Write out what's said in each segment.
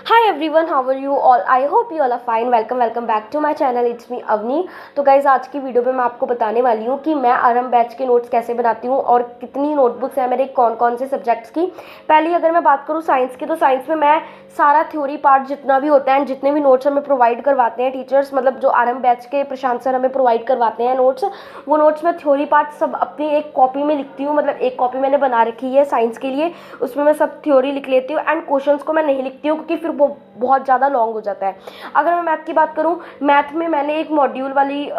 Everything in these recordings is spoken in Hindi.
Hi everyone, how are you all? I hope you all are fine. Welcome back to my channel, it's me Avni. तो गाइज, आज की वीडियो में मैं आपको बताने वाली हूँ कि मैं आरएम बैच के नोट्स कैसे बनाती हूँ और कितनी नोटबुक्स हैं मेरे कौन कौन से सब्जेक्ट्स की। पहले अगर मैं बात करूँ साइंस की, तो साइंस में मैं सारा थ्योरी पार्ट जितना भी होता है, जितने भी नोट्स हमें प्रोवाइड करवाते हैं टीचर्स, मतलब जो आरएम बैच के प्रशांत सर हमें प्रोवाइड करवाते हैं नोट्स, वो नोट्स मैं थ्योरी पार्ट सब अपनी एक कॉपी में लिखती हूँ। मतलब एक कॉपी मैंने बना रखी है साइंस के लिए, उसमें मैं सब थ्योरी लिख लेती हूँ एंड क्वेश्चंस को मैं नहीं लिखती हूँ क्योंकि फिर वो बहुत ज़्यादा लॉन्ग हो जाता है। अगर मैं मैथ की बात करूँ, मैथ में मैंने एक मॉड्यूल वाली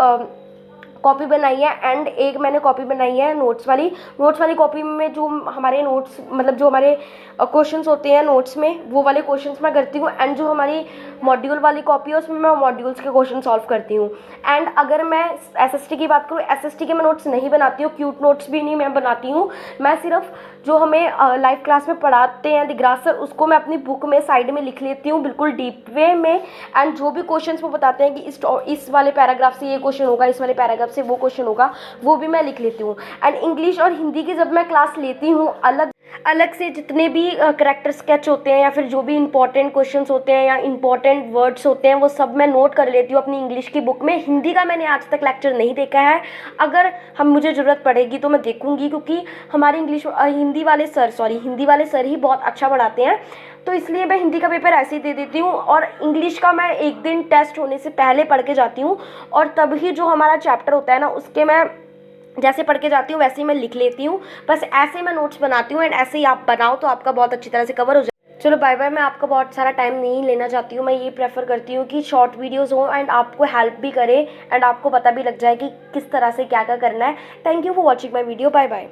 कॉपी बनाई है एंड एक मैंने कॉपी बनाई है नोट्स वाली कॉपी में जो हमारे नोट्स, मतलब जो हमारे क्वेश्चंस होते हैं नोट्स में, वो वाले क्वेश्चंस मैं करती हूँ। एंड जो हमारी मॉड्यूल वाली कॉपी है उसमें मैं मॉड्यूल्स के क्वेश्चन सॉल्व करती हूँ। एंड अगर मैं एसएसटी की बात करूँ, एसएसटी के मैं नोट्स नहीं बनाती हूँ, क्यूट नोट्स भी नहीं मैं बनाती हूँ। मैं सिर्फ जो हमें लाइव क्लास में पढ़ाते हैं दिग्राज सर, उसको मैं अपनी बुक में साइड में लिख लेती हूँ बिल्कुल डीप वे में। एंड जो भी क्वेश्चंस वो बताते हैं कि इस वाले पैराग्राफ से ये क्वेश्चन होगा, इस वाले पैराग्राफ से वो क्वेश्चन होगा, वो भी मैं लिख लेती हूँ। एंड इंग्लिश और हिंदी की जब मैं क्लास लेती हूँ, अलग अलग से जितने भी करेक्टर स्केच होते हैं या फिर जो भी इंपॉर्टेंट क्वेश्चंस होते हैं या इंपॉर्टेंट वर्ड्स होते हैं, वो सब मैं नोट कर लेती हूँ अपनी इंग्लिश की बुक में। हिंदी का मैंने आज तक लेक्चर नहीं देखा है, अगर हम मुझे ज़रूरत पड़ेगी तो मैं देखूंगी, क्योंकि हमारे हिंदी वाले सर ही बहुत अच्छा पढ़ाते हैं। तो इसलिए मैं हिंदी का पेपर ऐसे ही दे देती हूँ और इंग्लिश का मैं एक दिन टेस्ट होने से पहले पढ़ के जाती हूँ। और तभी जो हमारा चैप्टर होता है ना, उसके मैं जैसे पढ़ के जाती हूँ वैसे ही मैं लिख लेती हूँ। बस ऐसे मैं नोट्स बनाती हूँ एंड ऐसे ही आप बनाओ तो आपका बहुत अच्छी तरह से कवर हो जाए। चलो बाय बाय, मैं आपका बहुत सारा टाइम नहीं लेना चाहती हूँ। मैं ये प्रेफर करती हूँ कि शॉर्ट वीडियोस हो एंड आपको हेल्प भी करे एंड आपको पता भी लग जाए कि किस तरह से क्या क्या करना है। Thank you for watching my video. Bye bye.